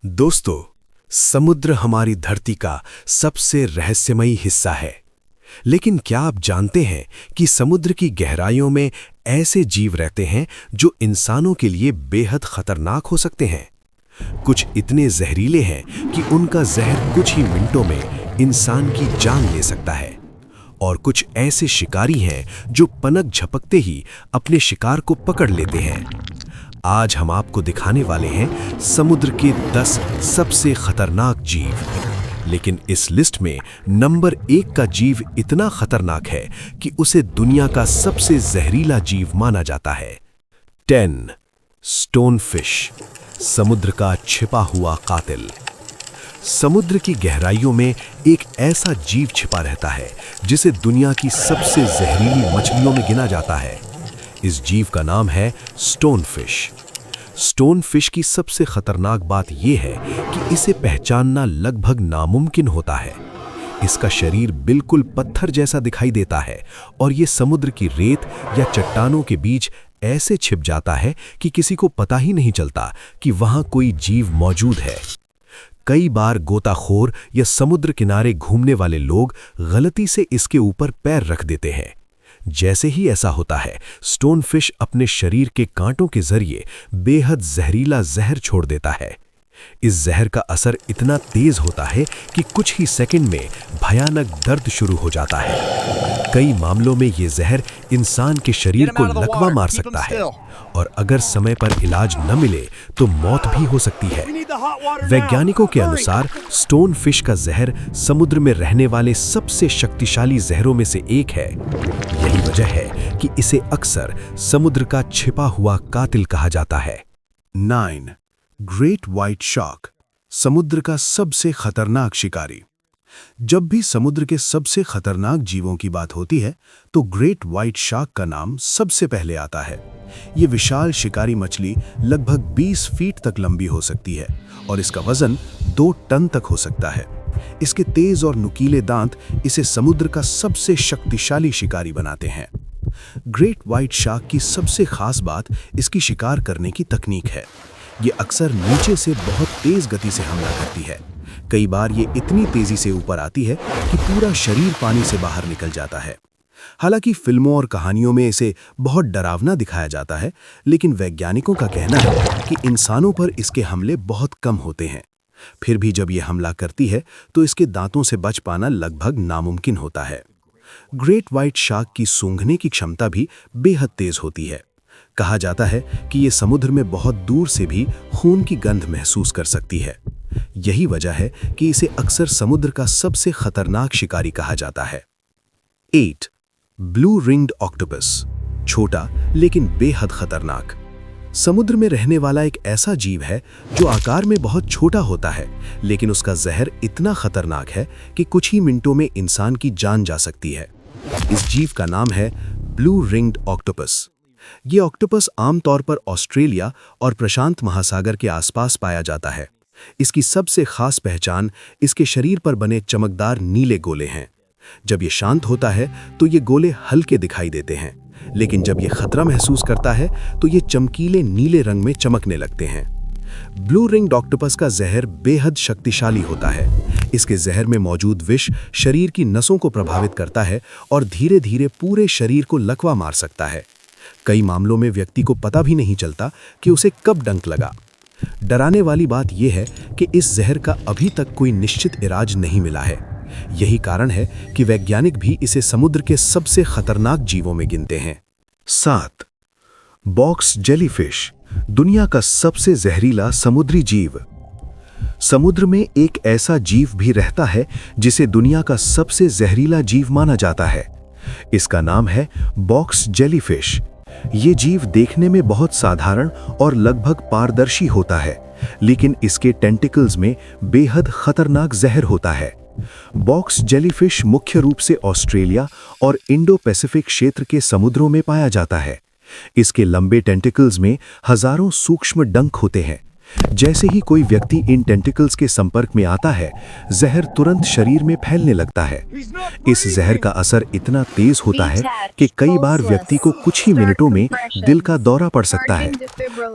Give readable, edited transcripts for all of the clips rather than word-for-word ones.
दोस्तों, समुद्र हमारी धरती का सबसे रहस्यमयी हिस्सा है। लेकिन क्या आप जानते हैं कि समुद्र की गहराइयों में ऐसे जीव रहते हैं जो इंसानों के लिए बेहद खतरनाक हो सकते हैं? कुछ इतने जहरीले हैं कि उनका जहर कुछ ही मिनटों में इंसान की जान ले सकता है। और कुछ ऐसे शिकारी हैं जो पलक झपकते ही अपने शिकार को पकड़ लेते हैं। आज हम आपको दिखाने वाले हैं समुद्र के 10 सबसे खतरनाक जीव। लेकिन इस लिस्ट में नंबर 1 का जीव इतना खतरनाक है कि उसे दुनिया का सबसे जहरीला जीव माना जाता है। 10. स्टोनफिश, समुद्र का छिपा हुआ कातिल। समुद्र की गहराइयों में एक ऐसा जीव छिपा रहता है जिसे दुनिया की सबसे जहरीली मछलियों में गिना जाता है। इस जीव का नाम है स्टोनफिश। स्टोनफिश की सबसे खतरनाक बात यह है कि इसे पहचानना लगभग नामुमकिन होता है। इसका शरीर बिल्कुल पत्थर जैसा दिखाई देता है और यह समुद्र की रेत या चट्टानों के बीच ऐसे छिप जाता है कि किसी को पता ही नहीं चलता कि वहां कोई जीव मौजूद है। कई बार गोताखोर या समुद्र किनारे घूमने वाले लोग गलती से इसके ऊपर पैर रख देते हैं। जैसे ही ऐसा होता है, स्टोनफिश अपने शरीर के कांटों के जरिए बेहद जहरीला जहर छोड़ देता है। इस जहर का असर इतना तेज होता है कि कुछ ही सेकंड में भयानक दर्द शुरू हो जाता है। कई मामलों में ये जहर इंसान के शरीर को लकवा मार सकता है और अगर समय पर इलाज न मिले तो मौत भी हो सकती है। वैज्ञानिकों के अनुसार स्टोनफिश का जहर समुद्र में रहने वाले सबसे शक्तिशाली जहरों में से एक है। यही वजह है कि इसे अक्सर समुद्र का छिपा हुआ कातिल कहा जाता है। 9. ग्रेट व्हाइट शार्क, समुद्र का सबसे खतरनाक शिकारी। जब भी समुद्र के सबसे खतरनाक जीवों की बात होती है तो ग्रेट व्हाइट शार्क का नाम सबसे पहले आता है। ये विशाल शिकारी मछली लगभग 20 फीट तक लंबी हो सकती है और इसका वजन 2 टन तक हो सकता है। इसके तेज और नुकीले दांत इसे समुद्र का सबसे शक्तिशाली शिकारी बनाते हैं। ग्रेट व्हाइट शार्क की सबसे खास बात इसकी शिकार करने की तकनीक है। ये अक्सर नीचे से बहुत तेज गति से हमला करती है। कई बार ये इतनी तेजी से ऊपर आती है कि पूरा शरीर पानी से बाहर निकल जाता है। हालांकि फिल्मों और कहानियों में इसे बहुत डरावना दिखाया जाता है, लेकिन वैज्ञानिकों का कहना है कि इंसानों पर इसके हमले बहुत कम होते हैं। फिर भी जब ये हमला करती है तो इसके दांतों से बच पाना लगभग नामुमकिन होता है। ग्रेट व्हाइट शार्क की सूंघने की क्षमता भी बेहद तेज होती है। कहा जाता है कि ये समुद्र में बहुत दूर से भी खून की गंध महसूस कर सकती है। यही वजह है कि इसे अक्सर समुद्र का सबसे खतरनाक शिकारी कहा जाता है। 8. ब्लू रिंग्ड ऑक्टोपस, छोटा लेकिन बेहद खतरनाक। समुद्र में रहने वाला एक ऐसा जीव है जो आकार में बहुत छोटा होता है, लेकिन उसका जहर इतना खतरनाक है कि कुछ ही मिनटों में इंसान की जान जा सकती है। इस जीव का नाम है ब्लू रिंग्ड ऑक्टोपस। ये ऑक्टोपस आमतौर पर ऑस्ट्रेलिया और प्रशांत महासागर के आसपास पाया जाता है। इसकी सबसे खास पहचान इसके शरीर पर बने चमकदार नीले गोले हैं। जब ये शांत होता है तो ये गोले हल्के दिखाई देते हैं, लेकिन जब ये खतरा महसूस करता है तो ये चमकीले नीले रंग में चमकने लगते हैं। ब्लू रिंग्ड ऑक्टोपस का जहर बेहद शक्तिशाली होता है। इसके जहर में मौजूद विष शरीर की नसों को प्रभावित करता है और धीरे धीरे पूरे शरीर को लकवा मार सकता है। कई मामलों में व्यक्ति को पता भी नहीं चलता कि उसे कब डंक लगा। डराने वाली बात यह है कि इस जहर का अभी तक कोई निश्चित इलाज नहीं मिला है। यही कारण है कि वैज्ञानिक भी इसे समुद्र के सबसे खतरनाक जीवों में गिनते हैं। 7. बॉक्स जेलीफिश, दुनिया का सबसे जहरीला समुद्री जीव। समुद्र में एक ऐसा जीव भी रहता है जिसे दुनिया का सबसे जहरीला जीव माना जाता है। इसका नाम है बॉक्स जेलीफिश। ये जीव देखने में बहुत साधारण और लगभग पारदर्शी होता है, लेकिन इसके टेंटिकल्स में बेहद खतरनाक जहर होता है। बॉक्स जेलीफिश मुख्य रूप से ऑस्ट्रेलिया और इंडो पैसिफिक क्षेत्र के समुद्रों में पाया जाता है। इसके लंबे टेंटिकल्स में हजारों सूक्ष्म डंक होते हैं, जैसे ही कोई व्यक्ति इन टेंटिकल्स के संपर्क में आता है, जहर तुरंत शरीर में फैलने लगता है। इस जहर का असर इतना तेज होता है कि कई बार व्यक्ति को कुछ ही मिनटों में दिल का दौरा पड़ सकता है।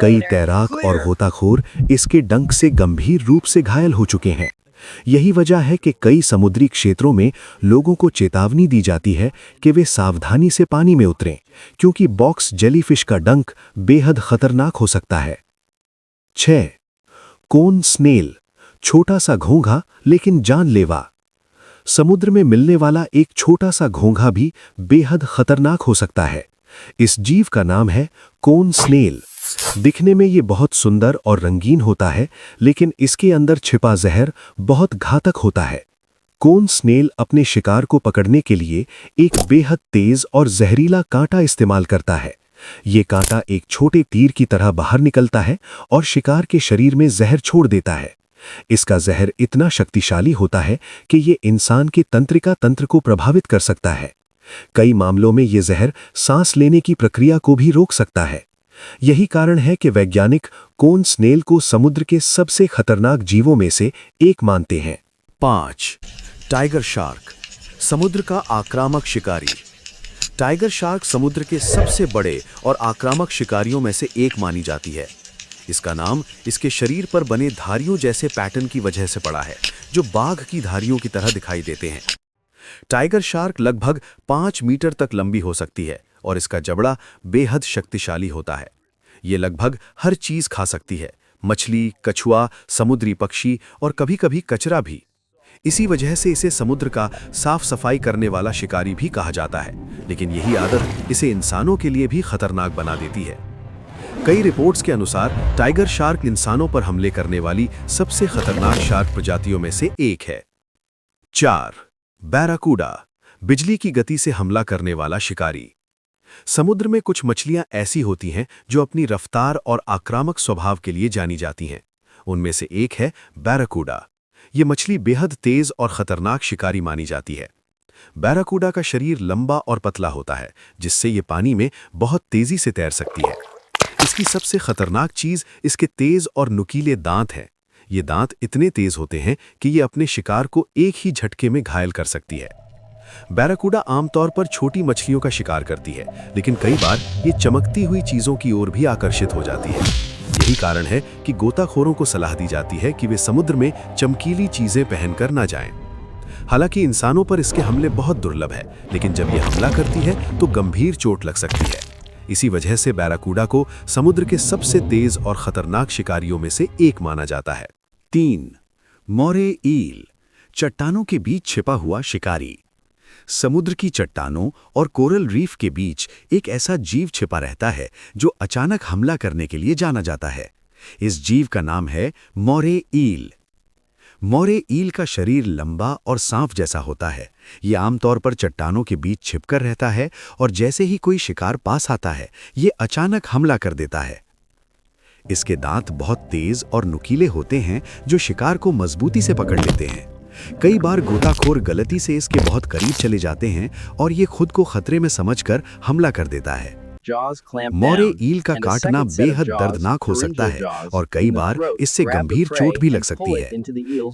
कई तैराक और गोताखोर इसके डंक से गंभीर रूप से घायल हो चुके हैं। यही वजह है कि कई समुद्री क्षेत्रों में लोगों को चेतावनी दी जाती है कि वे सावधानी से पानी में उतरें, क्योंकि बॉक्स जेलीफिश का डंक बेहद खतरनाक हो सकता है। 6. कोन स्नेल, छोटा सा घोंघा लेकिन जानलेवा। समुद्र में मिलने वाला एक छोटा सा घोंघा भी बेहद खतरनाक हो सकता है। इस जीव का नाम है कोन स्नेल। दिखने में ये बहुत सुंदर और रंगीन होता है, लेकिन इसके अंदर छिपा जहर बहुत घातक होता है। कोन स्नेल अपने शिकार को पकड़ने के लिए एक बेहद तेज और जहरीला कांटा इस्तेमाल करता है। ये कांटा एक छोटे तीर की तरह बाहर निकलता है और शिकार के शरीर में जहर छोड़ देता है। इसका जहर इतना शक्तिशाली होता है कि ये इंसान के तंत्रिका तंत्र को प्रभावित कर सकता है। कई मामलों में ये जहर सांस लेने की प्रक्रिया को भी रोक सकता है। यही कारण है कि वैज्ञानिक कोन स्नेल को समुद्र के सबसे खतरनाक जीवों में से एक मानते हैं। 5. टाइगर शार्क, समुद्र का आक्रामक शिकारी। टाइगर शार्क समुद्र के सबसे बड़े और आक्रामक शिकारियों में से एक मानी जाती है। इसका नाम इसके शरीर पर बने धारियों जैसे पैटर्न की वजह से पड़ा है, जो बाघ की धारियों की तरह दिखाई देते हैं। टाइगर शार्क लगभग 5 मीटर तक लंबी हो सकती है और इसका जबड़ा बेहद शक्तिशाली होता है। ये लगभग हर चीज खा सकती है, मछली, कछुआ, समुद्री पक्षी और कभी-कभी कचरा भी। इसी वजह से इसे समुद्र का साफ सफाई करने वाला शिकारी भी कहा जाता है, लेकिन यही आदत इसे इंसानों के लिए भी खतरनाक बना देती है। कई रिपोर्ट्स के अनुसार टाइगर शार्क इंसानों पर हमले करने वाली सबसे खतरनाक शार्क प्रजातियों में से एक है। 4. बैराकूडा, बिजली की गति से हमला करने वाला शिकारी। समुद्र में कुछ मछलियां ऐसी होती हैं जो अपनी रफ्तार और आक्रामक स्वभाव के लिए जानी जाती हैं। उनमें से एक है बैराकूडा। ये मछली बेहद तेज और खतरनाक शिकारी मानी जाती है। बैराकूडा का शरीर लंबा और पतला होता है, जिससे ये पानी में बहुत तेजी से तैर सकती है। इसकी सबसे खतरनाक चीज इसके तेज और नुकीले दांत हैं। ये दांत इतने तेज होते हैं कि ये अपने शिकार को एक ही झटके में घायल कर सकती है। बैराकूडा आमतौर पर छोटी मछलियों का शिकार करती है, लेकिन कई बार ये चमकती हुई चीजों की ओर भी आकर्षित हो जाती है। यही कारण है कि गोताखोरों को सलाह दी जाती है कि वे समुद्र में चमकीली चीजें पहनकर ना जाएं। हालांकि इंसानों पर इसके हमले बहुत दुर्लभ है, लेकिन जब ये हमला करती है तो गंभीर चोट लग सकती है। इसी वजह से बैराकूडा को समुद्र के सबसे तेज और खतरनाक शिकारियों में से एक माना जाता है। 3. मोरे ईल, चट्टानों के बीच छिपा हुआ शिकारी। समुद्र की चट्टानों और कोरल रीफ के बीच एक ऐसा जीव छिपा रहता है जो अचानक हमला करने के लिए जाना जाता है। इस जीव का नाम है मोरे ईल। मोरे ईल का शरीर लंबा और सांप जैसा होता है। ये आमतौर पर चट्टानों के बीच छिपकर रहता है और जैसे ही कोई शिकार पास आता है, ये अचानक हमला कर देता है। इसके दांत बहुत तेज और नुकीले होते हैं जो शिकार को मजबूती से पकड़ लेते हैं। कई बार गोताखोर गलती से इसके बहुत करीब चले जाते हैं और ये खुद को खतरे में समझकर हमला कर देता है। मोरे ईल का काटना बेहद दर्दनाक हो सकता है और कई बार इससे गंभीर चोट भी लग सकती है।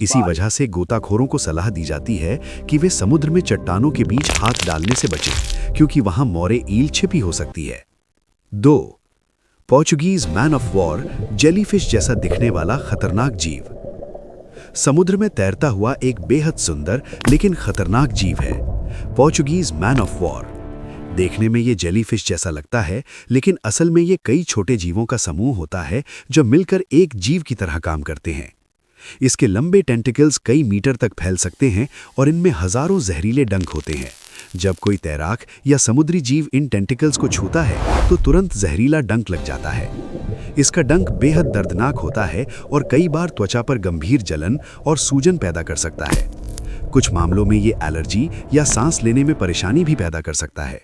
इसी वजह से गोताखोरों को सलाह दी जाती है कि वे समुद्र में चट्टानों के बीच हाथ डालने से बचें, क्योंकि वहां मोरे ईल छिपी हो सकती है। 2. Portuguese man of war, jellyfish जैसा दिखने वाला खतरनाक जीव। समुद्र में तैरता हुआ एक बेहद सुंदर लेकिन खतरनाक जीव है पोर्चुगीज मैन ऑफ वॉर। देखने में ये जेलीफिश जैसा लगता है, लेकिन असल में ये कई छोटे जीवों का समूह होता है जो मिलकर एक जीव की तरह काम करते हैं। इसके लंबे टेंटिकल्स कई मीटर तक फैल सकते हैं और इनमें हजारों जहरीले डंक होते हैं। जब कोई तैराक या समुद्री जीव इन टेंटिकल्स को छूता है तो तुरंत जहरीला डंक लग जाता है। इसका डंक बेहद दर्दनाक होता है और कई बार त्वचा पर गंभीर जलन और सूजन पैदा कर सकता है। कुछ मामलों में ये एलर्जी या सांस लेने में परेशानी भी पैदा कर सकता है।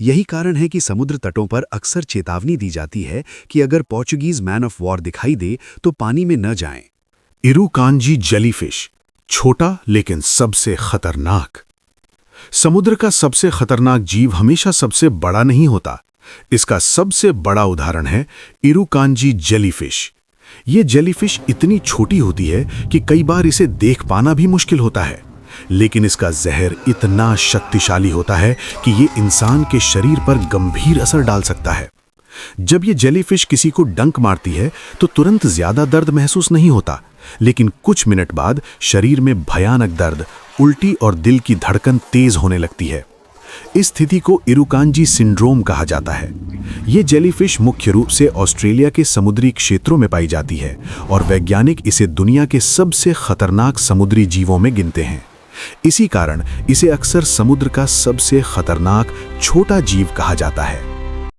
यही कारण है कि समुद्र तटों पर अक्सर चेतावनी दी जाती है कि अगर पोर्चुगीज मैन ऑफ वॉर दिखाई दे तो पानी में न जाएं। इरुकांजी जेलीफिश, छोटा लेकिन सबसे खतरनाक। समुद्र का सबसे खतरनाक जीव हमेशा सबसे बड़ा नहीं होता। इसका सबसे बड़ा उदाहरण है इरुकांजी जेलीफिश। ये जेलीफिश इतनी छोटी होती है कि कई बार इसे देख पाना भी मुश्किल होता है, लेकिन इसका जहर इतना शक्तिशाली होता है कि ये इंसान के शरीर पर गंभीर असर डाल सकता है। जब ये जेलीफिश किसी को डंक मारती है तो तुरंत ज्यादा दर्द महसूस नहीं होता, लेकिन कुछ मिनट बाद शरीर में भयानक दर्द, उल्टी और दिल की धड़कन तेज होने लगती है। इस स्थिति को इरुकांजी सिंड्रोम कहा जाता है। ये जेलीफिश मुख्य रूप से ऑस्ट्रेलिया के समुद्री क्षेत्रों में पाई जाती है और वैज्ञानिक इसे दुनिया के सबसे खतरनाक समुद्री जीवों में गिनते हैं। इसी कारण इसे अक्सर समुद्र का सबसे खतरनाक छोटा जीव कहा जाता है।